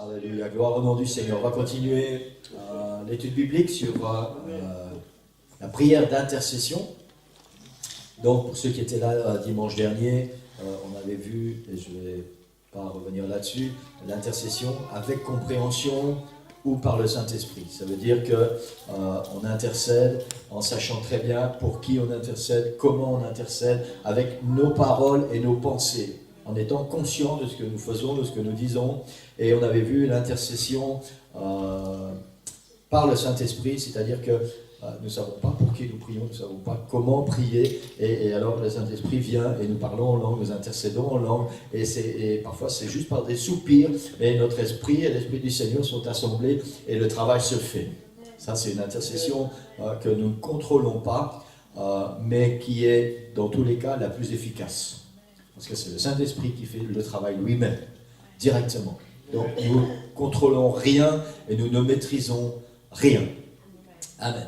Alléluia, gloire au nom du Seigneur. On va continuer l'étude biblique sur la prière d'intercession. Donc, pour ceux qui étaient là dimanche dernier, on avait vu, et je ne vais pas revenir là-dessus, l'intercession avec compréhension ou par le Saint-Esprit. Ça veut dire qu'on intercède en sachant très bien pour qui on intercède, comment on intercède, avec nos paroles et nos pensées, en étant conscient de ce que nous faisons, de ce que nous disons. Et on avait vu l'intercession par le Saint-Esprit, c'est-à-dire que nous ne savons pas pour qui nous prions, nous ne savons pas comment prier, et alors le Saint-Esprit vient et nous parlons en langue, nous intercédons en langue, et parfois c'est juste par des soupirs, mais notre esprit et l'Esprit du Seigneur sont assemblés et le travail se fait. Ça, c'est une intercession que nous ne contrôlons pas, mais qui est dans tous les cas la plus efficace. Parce que c'est le Saint-Esprit qui fait le travail lui-même, directement. Donc nous ne contrôlons rien et nous ne maîtrisons rien. Amen.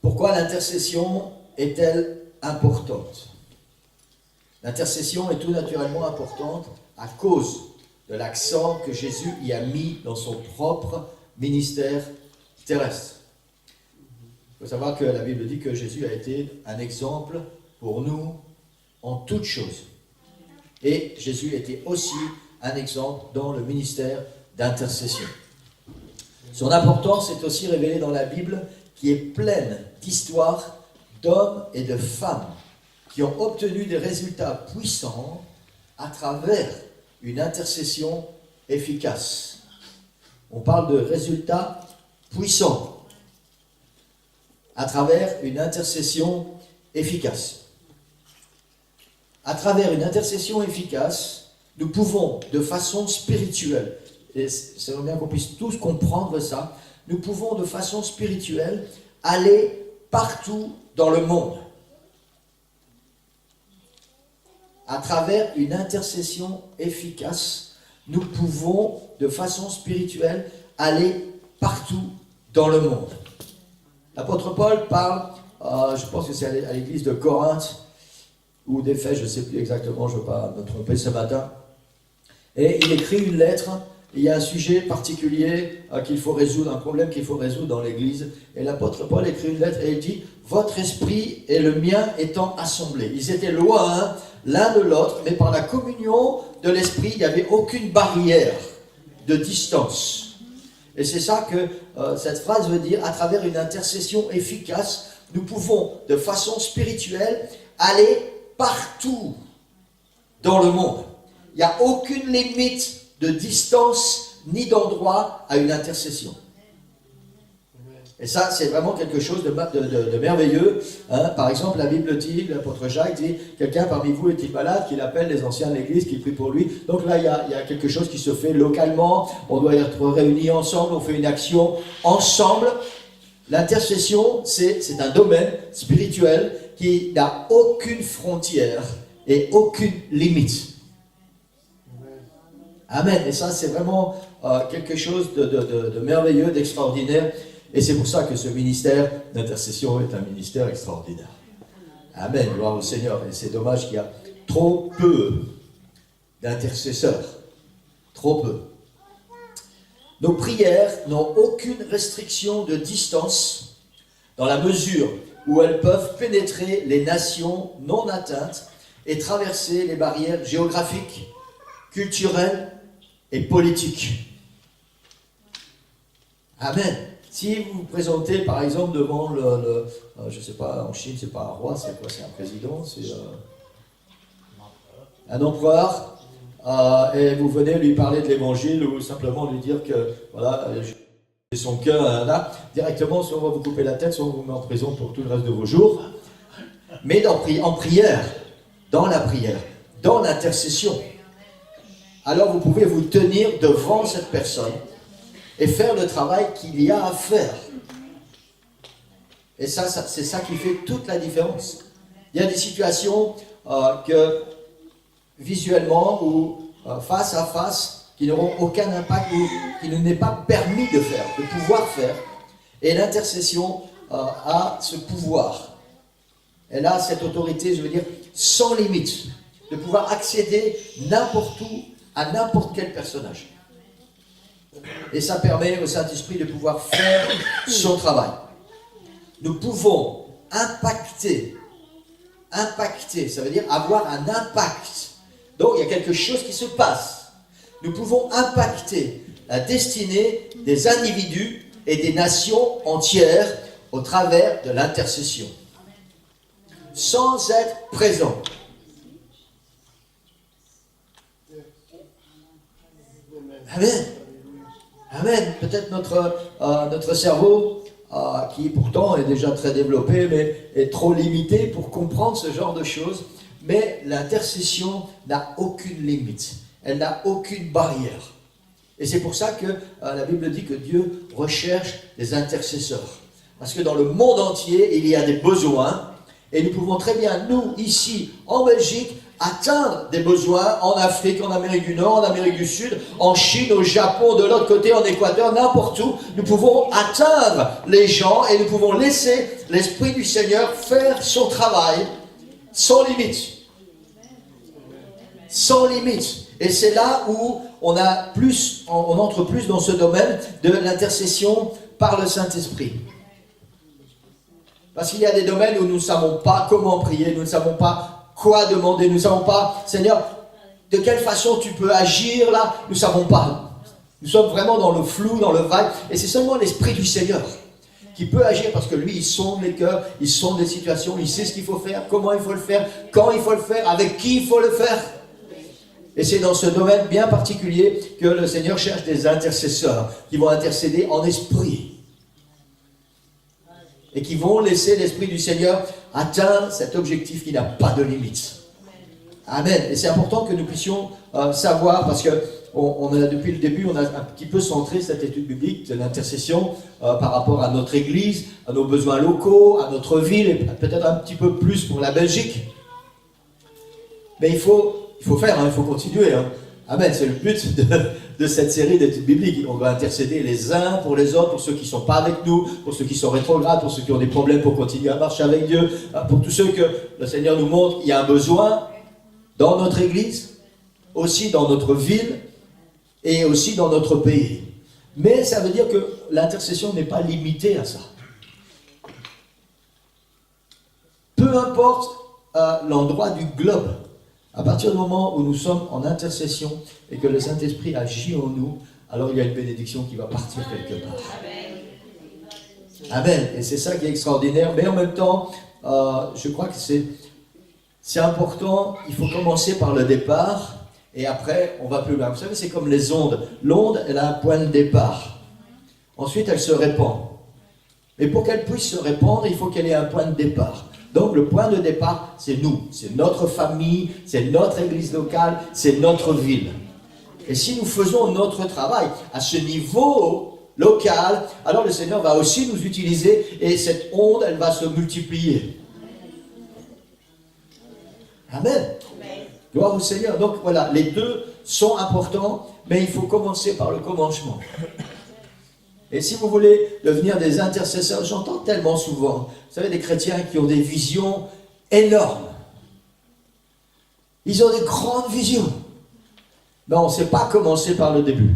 Pourquoi l'intercession est-elle importante? L'intercession est tout naturellement importante à cause de l'accent que Jésus y a mis dans son propre ministère terrestre. Il faut savoir que la Bible dit que Jésus a été un exemple pour nous en toutes choses. Et Jésus était aussi un exemple dans le ministère d'intercession. Son importance est aussi révélée dans la Bible, qui est pleine d'histoires d'hommes et de femmes qui ont obtenu des résultats puissants à travers une intercession efficace. On parle de résultats puissants à travers une intercession efficace. À travers une intercession efficace, nous pouvons, de façon spirituelle, et c'est bien qu'on puisse tous comprendre ça, nous pouvons de façon spirituelle aller partout dans le monde. À travers une intercession efficace, nous pouvons de façon spirituelle aller partout dans le monde. L'apôtre Paul parle, je pense que c'est à l'église de Corinthe, ou d'Éphèse, je ne sais plus exactement, je ne veux pas me tromper ce matin, et il écrit une lettre. Il y a un sujet particulier qu'il faut résoudre, un problème qu'il faut résoudre dans l'Église. Et l'apôtre Paul écrit une lettre et il dit « Votre esprit et le mien étant assemblés ». Ils étaient loin l'un de l'autre, mais par la communion de l'esprit, il n'y avait aucune barrière de distance. Et c'est ça que cette phrase veut dire, à travers une intercession efficace, nous pouvons, de façon spirituelle, aller partout dans le monde. Il n'y a aucune limite de distance ni d'endroit à une intercession. Et ça, c'est vraiment quelque chose de merveilleux. Hein. Par exemple, la Bible dit, l'apôtre Jacques dit, quelqu'un parmi vous est-il malade, qu'il appelle les anciens de l'Église, qui prient pour lui. Donc là, il y a quelque chose qui se fait localement. On doit être réunis ensemble, on fait une action ensemble. L'intercession, c'est un domaine spirituel qui n'a aucune frontière et aucune limite. Amen. Et ça, c'est vraiment quelque chose de merveilleux, d'extraordinaire. Et c'est pour ça que ce ministère d'intercession est un ministère extraordinaire. Amen. Gloire au Seigneur. Et c'est dommage qu'il y a trop peu d'intercesseurs. Trop peu. Nos prières n'ont aucune restriction de distance dans la mesure où elles peuvent pénétrer les nations non atteintes et traverser les barrières géographiques, culturelles et politiques. Amen. Si vous vous présentez par exemple devant je ne sais pas, en Chine, c'est pas un roi, c'est quoi? C'est un président, c'est un empereur, et vous venez lui parler de l'évangile ou simplement lui dire que voilà, j'ai son cœur là, directement, soit on va vous couper la tête, soit on vous met en prison pour tout le reste de vos jours. Mais en prière, dans la prière, dans l'intercession, alors vous pouvez vous tenir devant cette personne et faire le travail qu'il y a à faire. Et ça c'est ça qui fait toute la différence. Il y a des situations que visuellement ou face à face qui n'auront aucun impact ou qui ne n'est pas permis de faire, de pouvoir faire. Et l'intercession a ce pouvoir. Elle a cette autorité, je veux dire, sans limite, de pouvoir accéder n'importe où à n'importe quel personnage. Et ça permet au Saint-Esprit de pouvoir faire son travail. Nous pouvons impacter, ça veut dire avoir un impact. Donc il y a quelque chose qui se passe. Nous pouvons impacter la destinée des individus et des nations entières au travers de l'intercession. Sans être présent. Amen. Amen. Peut-être notre cerveau, qui pourtant est déjà très développé, mais est trop limité pour comprendre ce genre de choses. Mais l'intercession n'a aucune limite. Elle n'a aucune barrière. Et c'est pour ça que la Bible dit que Dieu recherche des intercesseurs. Parce que dans le monde entier, il y a des besoins. Et nous pouvons très bien, nous, ici, en Belgique, atteindre des besoins en Afrique, en Amérique du Nord, en Amérique du Sud, en Chine, au Japon, de l'autre côté, en Équateur, n'importe où. Nous pouvons atteindre les gens et nous pouvons laisser l'Esprit du Seigneur faire son travail sans limite. Sans limite. Et c'est là où on entre plus dans ce domaine de l'intercession par le Saint-Esprit. Parce qu'il y a des domaines où nous ne savons pas comment prier, nous ne savons pas quoi demander, nous ne savons pas, Seigneur, de quelle façon tu peux agir là, nous ne savons pas. Nous sommes vraiment dans le flou, dans le vague, et c'est seulement l'Esprit du Seigneur qui peut agir parce que lui, il sonde les cœurs, il sonde les situations, il sait ce qu'il faut faire, comment il faut le faire, quand il faut le faire, avec qui il faut le faire. Et c'est dans ce domaine bien particulier que le Seigneur cherche des intercesseurs qui vont intercéder en esprit. Et qui vont laisser l'Esprit du Seigneur atteindre cet objectif qui n'a pas de limite. Amen. Et c'est important que nous puissions savoir, parce que depuis le début, on a un petit peu centré cette étude biblique de l'intercession par rapport à notre Église, à nos besoins locaux, à notre ville, et peut-être un petit peu plus pour la Belgique. Mais il faut faire, il faut continuer. Amen, c'est le but de cette série d'études bibliques. On doit intercéder les uns pour les autres, pour ceux qui ne sont pas avec nous, pour ceux qui sont rétrogrades, pour ceux qui ont des problèmes pour continuer à marcher avec Dieu, pour tous ceux que le Seigneur nous montre qu'il y a un besoin dans notre Église, aussi dans notre ville et aussi dans notre pays. Mais ça veut dire que l'intercession n'est pas limitée à ça. Peu importe l'endroit du globe, à partir du moment où nous sommes en intercession et que le Saint-Esprit agit en nous, alors il y a une bénédiction qui va partir quelque part. Amen. Et c'est ça qui est extraordinaire. Mais en même temps, je crois que c'est important. Il faut commencer par le départ et après, on va plus loin. Vous savez, c'est comme les ondes. L'onde, elle a un point de départ. Ensuite, elle se répand. Mais pour qu'elle puisse se répandre, il faut qu'elle ait un point de départ. Donc le point de départ, c'est nous, c'est notre famille, c'est notre église locale, c'est notre ville. Et si nous faisons notre travail à ce niveau local, alors le Seigneur va aussi nous utiliser et cette onde, elle va se multiplier. Amen. Gloire au Seigneur. Donc voilà, les deux sont importants, mais il faut commencer par le commencement. Et si vous voulez devenir des intercesseurs, j'entends tellement souvent, vous savez, des chrétiens qui ont des visions énormes. Ils ont des grandes visions. Mais on ne sait pas commencer par le début.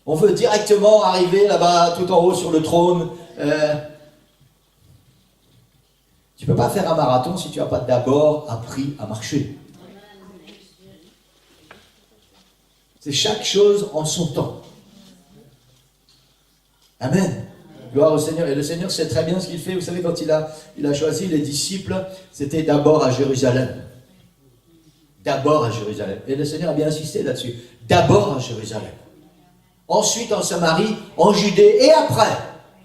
On veut directement arriver là-bas, tout en haut sur le trône. Tu ne peux pas faire un marathon si tu n'as pas d'abord appris à marcher. C'est chaque chose en son temps. Amen. Gloire au Seigneur. Et le Seigneur sait très bien ce qu'il fait. Vous savez, quand il a choisi les disciples, c'était d'abord à Jérusalem. D'abord à Jérusalem. Et le Seigneur a bien insisté là-dessus. D'abord à Jérusalem. Ensuite en Samarie, en Judée et après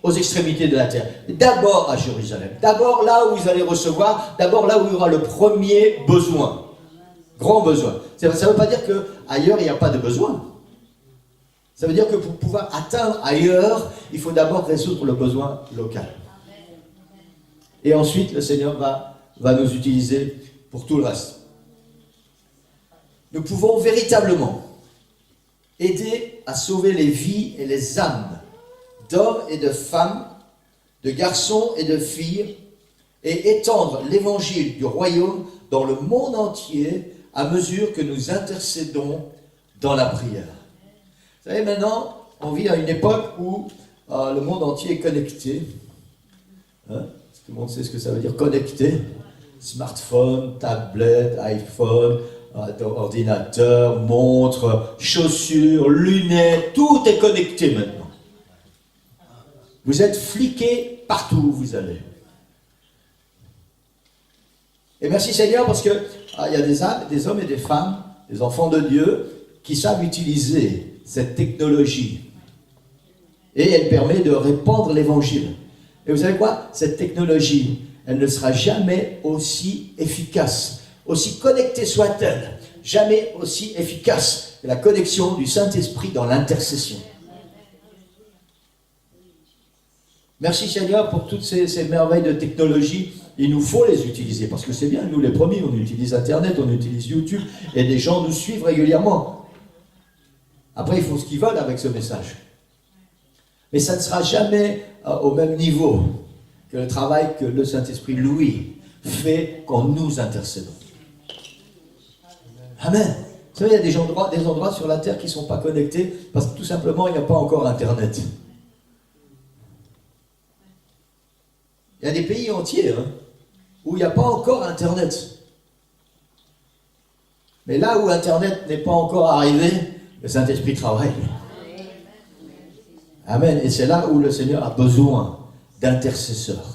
aux extrémités de la terre. D'abord à Jérusalem. D'abord là où vous allez recevoir, d'abord là où il y aura le premier besoin. Grand besoin. Ça ne veut pas dire qu'ailleurs il n'y a pas de besoin. Ça veut dire que pour pouvoir atteindre ailleurs, il faut d'abord résoudre le besoin local. Et ensuite, le Seigneur va nous utiliser pour tout le reste. Nous pouvons véritablement aider à sauver les vies et les âmes d'hommes et de femmes, de garçons et de filles, et étendre l'évangile du royaume dans le monde entier à mesure que nous intercédons dans la prière. Vous Vous savez, maintenant, on vit à une époque où le monde entier est connecté. Hein? Tout le monde sait ce que ça veut dire connecté. Smartphone, tablette, iPhone, ordinateur, montre, chaussures, lunettes, tout est connecté maintenant. Vous êtes fliqués partout où vous allez. Et merci Seigneur parce que il y a des hommes et des femmes, des enfants de Dieu, qui savent utiliser cette technologie. Et elle permet de répandre l'évangile. Et vous savez quoi? Cette technologie, elle ne sera jamais aussi efficace. Aussi connectée soit-elle, jamais aussi efficace que la connexion du Saint-Esprit dans l'intercession. Merci Seigneur pour toutes ces merveilles de technologie. Il nous faut les utiliser parce que c'est bien, nous les premiers, on utilise Internet, on utilise YouTube et des gens nous suivent régulièrement. Après, ils font ce qu'ils veulent avec ce message. Mais ça ne sera jamais au même niveau que le travail que le Saint-Esprit, lui, fait quand nous intercédons. Amen. Vous savez, il y a des endroits sur la terre qui ne sont pas connectés parce que tout simplement, il n'y a pas encore Internet. Il y a des pays entiers où il n'y a pas encore Internet. Mais là où Internet n'est pas encore arrivé, le Saint-Esprit travaille. Amen. Et c'est là où le Seigneur a besoin d'intercesseurs.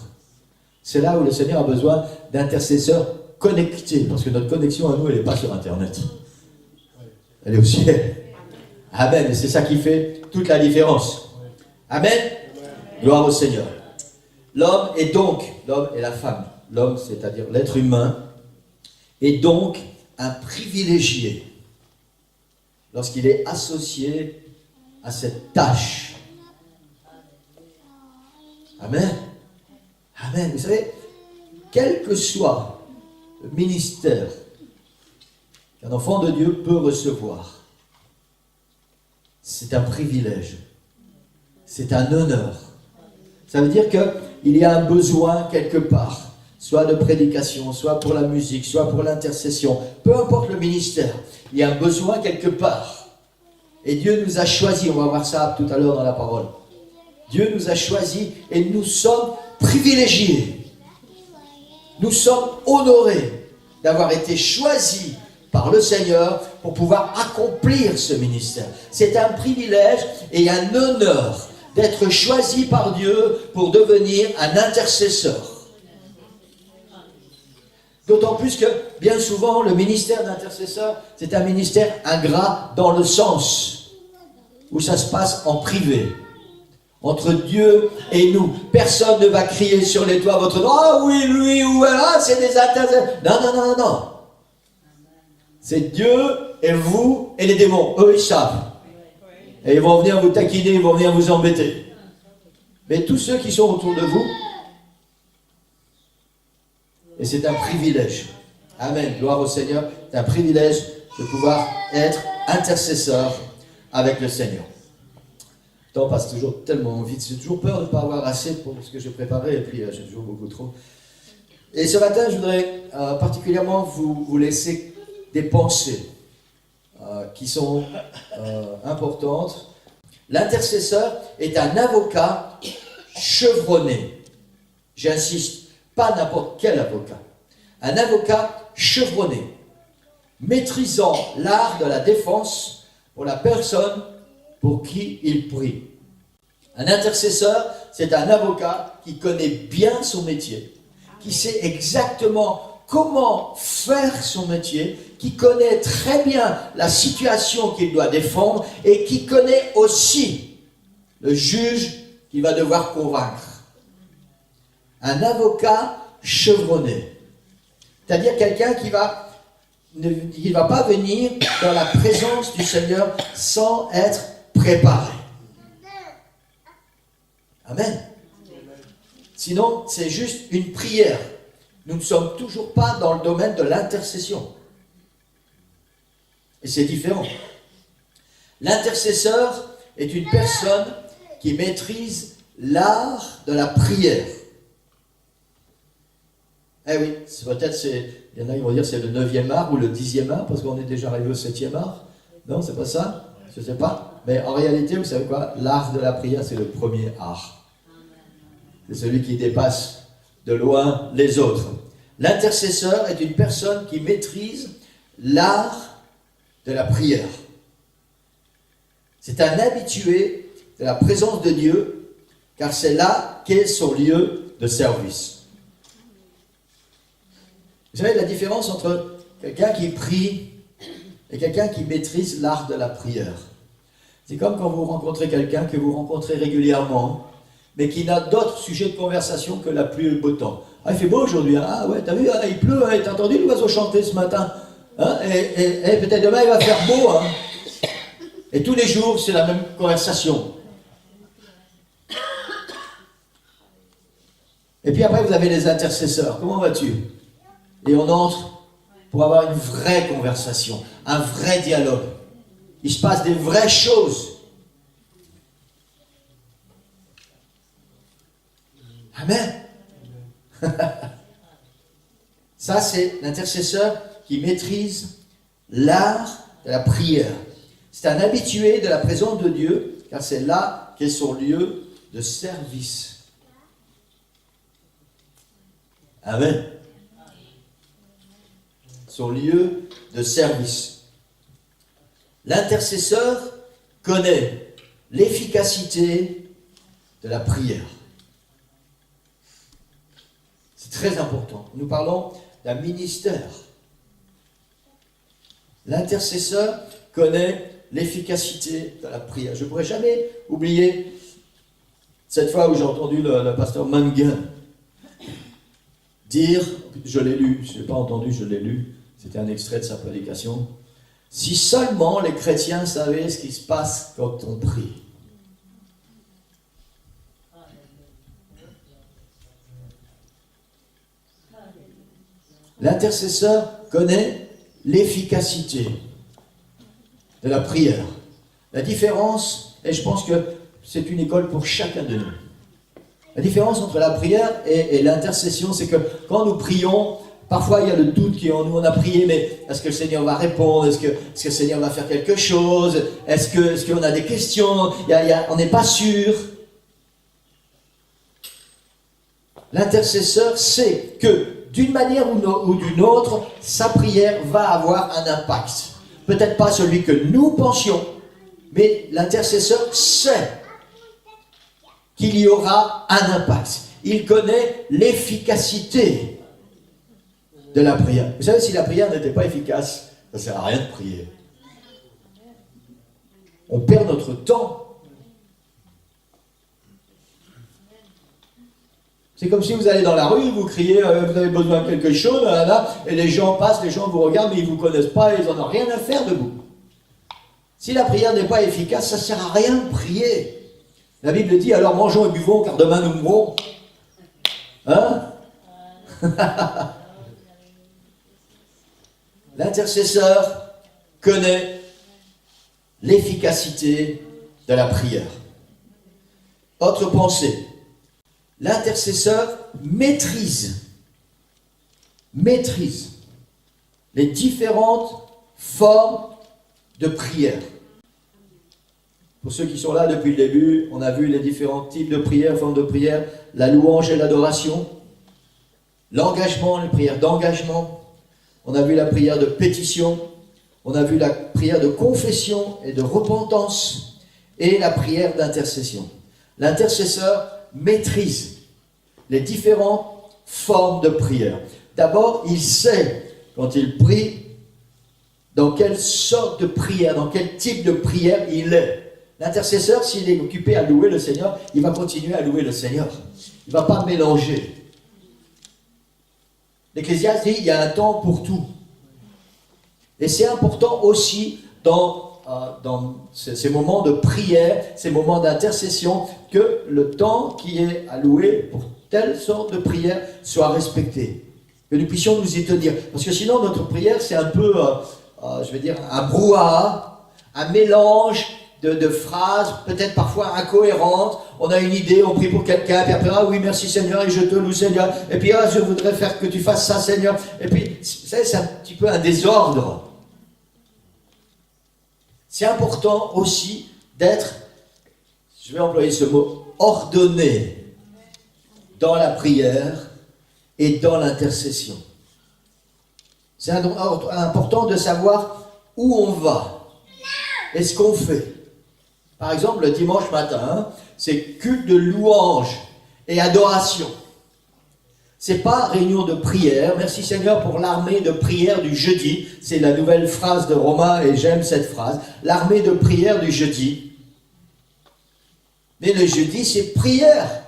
C'est là où le Seigneur a besoin d'intercesseurs connectés. Parce que notre connexion à nous, elle n'est pas sur Internet. Elle est au ciel. Amen. Et c'est ça qui fait toute la différence. Amen. Gloire au Seigneur. L'homme et la femme, l'homme, c'est-à-dire l'être humain, est donc un privilégié lorsqu'il est associé à cette tâche. Amen. Amen. Vous savez, quel que soit le ministère qu'un enfant de Dieu peut recevoir, c'est un privilège, c'est un honneur. Ça veut dire qu'il y a un besoin quelque part, soit de prédication, soit pour la musique, soit pour l'intercession, peu importe le ministère, il y a un besoin quelque part. Et Dieu nous a choisis, on va voir ça tout à l'heure dans la parole. Dieu nous a choisis et nous sommes privilégiés. Nous sommes honorés d'avoir été choisis par le Seigneur pour pouvoir accomplir ce ministère. C'est un privilège et un honneur d'être choisi par Dieu pour devenir un intercesseur. D'autant plus que, bien souvent, le ministère d'intercesseur, c'est un ministère ingrat dans le sens où ça se passe en privé, entre Dieu et nous. Personne ne va crier sur les toits votre nom. Ah oui, lui ou elle, ah, c'est des intercesseurs. Non. C'est Dieu et vous et les démons. Eux, ils savent. Et ils vont venir vous taquiner, ils vont venir vous embêter. Mais tous ceux qui sont autour de vous, et c'est un privilège. Amen. Gloire au Seigneur. C'est un privilège de pouvoir être intercesseur avec le Seigneur. Le temps passe toujours tellement vite. J'ai toujours peur de ne pas avoir assez pour ce que j'ai préparé. Et puis, j'ai toujours beaucoup trop. Et ce matin, je voudrais particulièrement vous laisser des pensées qui sont importantes. L'intercesseur est un avocat chevronné. J'insiste. Pas n'importe quel avocat. Un avocat chevronné, maîtrisant l'art de la défense pour la personne pour qui il prie. Un intercesseur, c'est un avocat qui connaît bien son métier, qui sait exactement comment faire son métier, qui connaît très bien la situation qu'il doit défendre et qui connaît aussi le juge qu'il va devoir convaincre. Un avocat chevronné. C'est-à-dire quelqu'un qui ne va pas venir dans la présence du Seigneur sans être préparé. Amen. Sinon, c'est juste une prière. Nous ne sommes toujours pas dans le domaine de l'intercession. Et c'est différent. L'intercesseur est une personne qui maîtrise l'art de la prière. Eh oui, il y en a qui vont dire c'est le 9e art ou le 10e art, parce qu'on est déjà arrivé au 7e art. Non, c'est pas ça. Je ne sais pas. Mais en réalité, vous savez quoi? L'art de la prière, c'est le premier art. C'est celui qui dépasse de loin les autres. L'intercesseur est une personne qui maîtrise l'art de la prière. C'est un habitué de la présence de Dieu, car c'est là qu'est son lieu de service. Vous savez la différence entre quelqu'un qui prie et quelqu'un qui maîtrise l'art de la prière. C'est comme quand vous rencontrez quelqu'un que vous rencontrez régulièrement, mais qui n'a d'autre sujet de conversation que la pluie et le beau temps. Ah, il fait beau aujourd'hui, hein? Ah ouais, t'as vu, il pleut, hein? T'as entendu l'oiseau chanter ce matin, hein? Et peut-être demain il va faire beau, hein? Et tous les jours, c'est la même conversation. Et puis après, vous avez les intercesseurs. Comment vas-tu? Et on entre pour avoir une vraie conversation, un vrai dialogue. Il se passe des vraies choses. Amen. Ça, c'est l'intercesseur qui maîtrise l'art de la prière. C'est un habitué de la présence de Dieu, car c'est là qu'est son lieu de service. Amen. Son lieu de service. L'intercesseur connaît l'efficacité de la prière. C'est très important. Nous parlons d'un ministère. L'intercesseur connaît l'efficacité de la prière. Je ne pourrai jamais oublier cette fois où j'ai entendu le pasteur Mangun dire, je l'ai lu, je ne l'ai pas entendu, je l'ai lu, c'était un extrait de sa prédication. Si seulement les chrétiens savaient ce qui se passe quand on prie. L'intercesseur connaît l'efficacité de la prière. La différence, et je pense que c'est une école pour chacun de nous. La différence entre la prière et l'intercession, c'est que quand nous prions, parfois il y a le doute qui est en nous. On a prié, mais est-ce que le Seigneur va répondre? Est-ce que le Seigneur va faire quelque chose? Est-ce qu'on a des questions? On n'est pas sûr. L'intercesseur sait que d'une manière ou d'une autre, sa prière va avoir un impact. Peut-être pas celui que nous pensions, mais l'intercesseur sait qu'il y aura un impact. Il connaît l'efficacité de la prière. Vous savez, si la prière n'était pas efficace, ça ne sert à rien de prier. On perd notre temps. C'est comme si vous allez dans la rue, vous criez, vous avez besoin de quelque chose, et les gens passent, les gens vous regardent, mais ils ne vous connaissent pas, ils n'en ont rien à faire de vous. Si la prière n'est pas efficace, ça ne sert à rien de prier. La Bible dit, alors mangeons et buvons, car demain nous mourrons. Hein? L'intercesseur connaît l'efficacité de la prière. Autre pensée. L'intercesseur maîtrise les différentes formes de prière. Pour ceux qui sont là depuis le début, on a vu les différents types de prières, formes de prière, la louange et l'adoration, l'engagement, les prières d'engagement, on a vu la prière de pétition, on a vu la prière de confession et de repentance, et la prière d'intercession. L'intercesseur maîtrise les différentes formes de prière. D'abord, il sait, quand il prie, dans quelle sorte de prière, dans quel type de prière il est. L'intercesseur, s'il est occupé à louer le Seigneur, il va continuer à louer le Seigneur. Il ne va pas mélanger. L'Ecclésiaste dit, il y a un temps pour tout. Et c'est important aussi dans ces moments de prière, ces moments d'intercession, que le temps qui est alloué pour telle sorte de prière soit respecté. Que nous puissions nous y tenir. Parce que sinon, notre prière, c'est un peu, un brouhaha, un mélange de phrases, peut-être parfois incohérentes. On a une idée, on prie pour quelqu'un, puis après, ah oui, merci Seigneur, et je te loue Seigneur. Et puis, ah, je voudrais faire que tu fasses ça Seigneur. Et puis, c'est un petit peu un désordre. c'est important aussi d'être, je vais employer ce mot, ordonné dans la prière et dans l'intercession. C'est important de savoir où on va et ce qu'on fait. Par exemple, le dimanche matin, c'est culte de louange et adoration. C'est pas réunion de prière. Merci Seigneur pour l'armée de prière du jeudi. C'est la nouvelle phrase de Romain et j'aime cette phrase. L'armée de prière du jeudi. Mais le jeudi, c'est prière.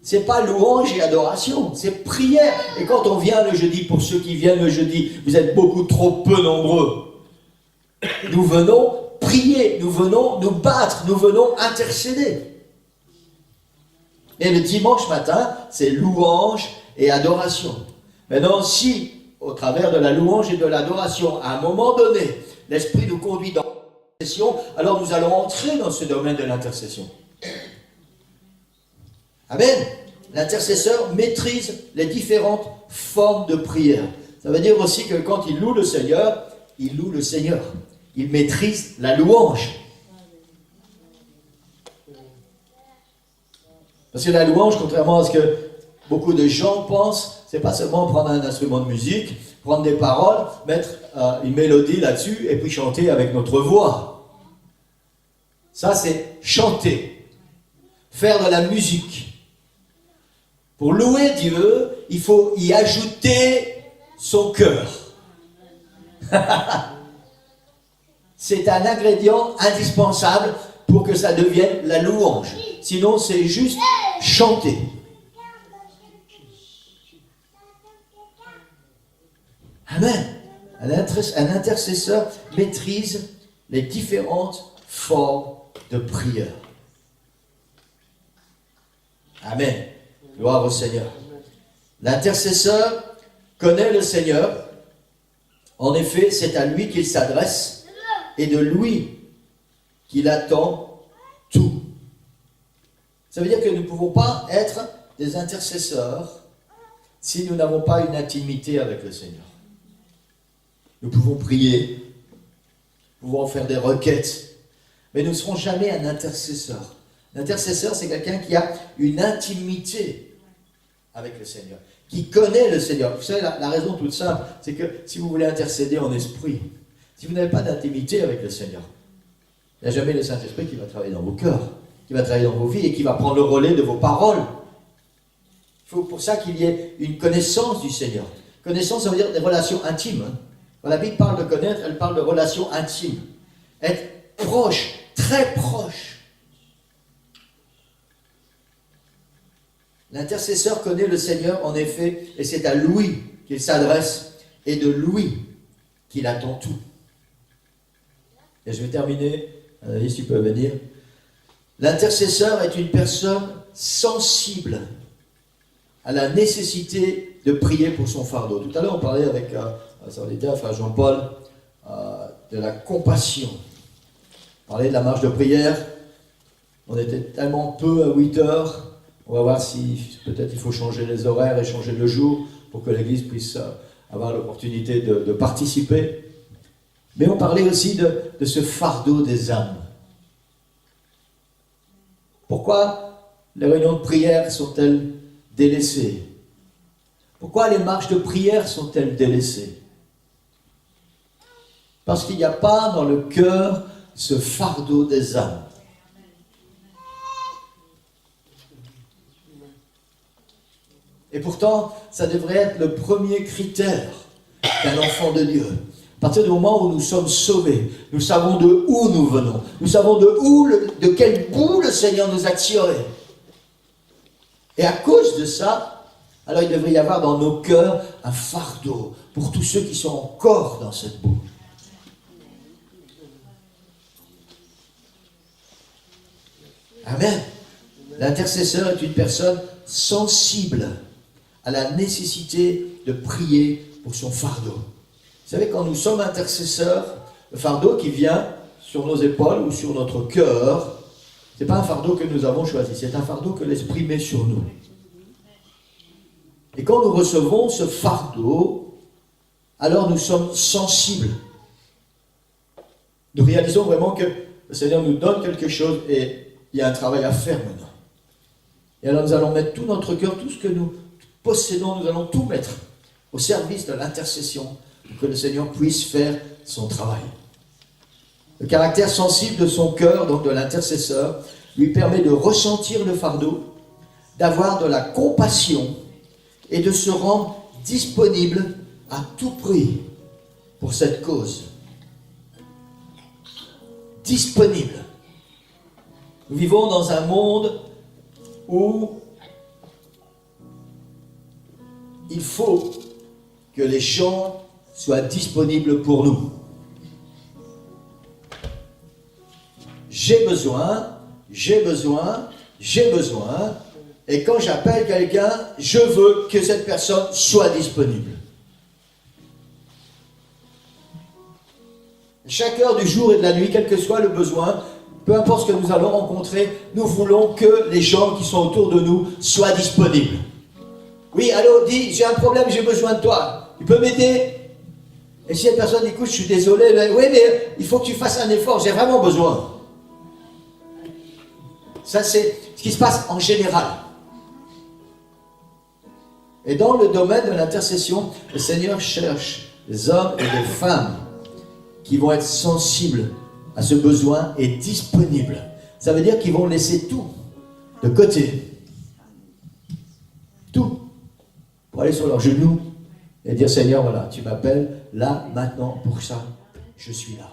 C'est pas louange et adoration, c'est prière. Et quand on vient le jeudi, pour ceux qui viennent le jeudi, vous êtes beaucoup trop peu nombreux. Nous venons prier, nous venons nous battre, nous venons intercéder. Et le dimanche matin, c'est louange et adoration. Maintenant, si, au travers de la louange et de l'adoration, à un moment donné, l'Esprit nous conduit dans l'intercession, alors nous allons entrer dans ce domaine de l'intercession. Amen. L'intercesseur maîtrise les différentes formes de prière. Ça veut dire aussi que quand il loue le Seigneur, il loue le Seigneur. Il maîtrise la louange. Parce que la louange, contrairement à ce que beaucoup de gens pensent, c'est pas seulement prendre un instrument de musique, prendre des paroles, mettre une mélodie là-dessus et puis chanter avec notre voix. Ça, c'est chanter. Faire de la musique. Pour louer Dieu, il faut y ajouter son cœur. C'est un ingrédient indispensable pour que ça devienne la louange. Sinon, c'est juste chanter. Amen. Un intercesseur maîtrise les différentes formes de prière. Amen. Gloire au Seigneur. L'intercesseur connaît le Seigneur. En effet, c'est à lui qu'il s'adresse et de lui qu'il attend tout. Ça veut dire que nous ne pouvons pas être des intercesseurs si nous n'avons pas une intimité avec le Seigneur. Nous pouvons prier, nous pouvons faire des requêtes, mais nous ne serons jamais un intercesseur. L'intercesseur, c'est quelqu'un qui a une intimité avec le Seigneur, qui connaît le Seigneur. Vous savez, la raison toute simple, c'est que si vous voulez intercéder en esprit, si vous n'avez pas d'intimité avec le Seigneur, il n'y a jamais le Saint-Esprit qui va travailler dans vos cœurs, qui va travailler dans vos vies et qui va prendre le relais de vos paroles. Il faut pour ça qu'il y ait une connaissance du Seigneur. Connaissance, ça veut dire des relations intimes. Quand la Bible parle de connaître, elle parle de relations intimes. Être proche, très proche. L'intercesseur connaît le Seigneur, en effet, et c'est à lui qu'il s'adresse, et de lui qu'il attend tout. Et je vais terminer, Anaïs, tu peux venir. L'intercesseur est une personne sensible à la nécessité de prier pour son fardeau. Tout à l'heure, on parlait avec frère Jean-Paul de la compassion. On parlait de la marche de prière. On était tellement peu à 8 heures. On va voir si peut-être il faut changer les horaires et changer le jour pour que l'Église puisse avoir l'opportunité de participer. Mais on parlait aussi de ce fardeau des âmes. Pourquoi les réunions de prière sont-elles délaissées? Pourquoi les marches de prière sont-elles délaissées? Parce qu'il n'y a pas dans le cœur ce fardeau des âmes. Et pourtant, ça devrait être le premier critère d'un enfant de Dieu. À partir du moment où nous sommes sauvés, nous savons de où nous venons. Nous savons de quel bout le Seigneur nous a tirés. Et à cause de ça, alors il devrait y avoir dans nos cœurs un fardeau pour tous ceux qui sont encore dans cette boue. Amen. L'intercesseur est une personne sensible à la nécessité de prier pour son fardeau. Vous savez, quand nous sommes intercesseurs, le fardeau qui vient sur nos épaules ou sur notre cœur, ce n'est pas un fardeau que nous avons choisi, c'est un fardeau que l'Esprit met sur nous. Et quand nous recevons ce fardeau, alors nous sommes sensibles. Nous réalisons vraiment que le Seigneur nous donne quelque chose et il y a un travail à faire maintenant. Et alors nous allons mettre tout notre cœur, tout ce que nous possédons, nous allons tout mettre au service de l'intercession pour que le Seigneur puisse faire son travail. Le caractère sensible de son cœur, donc de l'intercesseur, lui permet de ressentir le fardeau, d'avoir de la compassion et de se rendre disponible à tout prix pour cette cause. Disponible. Nous vivons dans un monde où il faut que les gens soient disponibles pour nous. J'ai besoin, et quand j'appelle quelqu'un, je veux que cette personne soit disponible. Chaque heure du jour et de la nuit, quel que soit le besoin, peu importe ce que nous allons rencontrer, nous voulons que les gens qui sont autour de nous soient disponibles. Oui, allô, dis, j'ai un problème, j'ai besoin de toi. Tu peux m'aider? Et si cette personne dit, écoute, je suis désolé, mais, oui, mais il faut que tu fasses un effort, j'ai vraiment besoin. Ça, c'est ce qui se passe en général. Et dans le domaine de l'intercession, le Seigneur cherche des hommes et des femmes qui vont être sensibles à ce besoin et disponibles. Ça veut dire qu'ils vont laisser tout de côté. Tout. Pour aller sur leurs genoux et dire, Seigneur, voilà, tu m'appelles là, maintenant, pour ça, je suis là.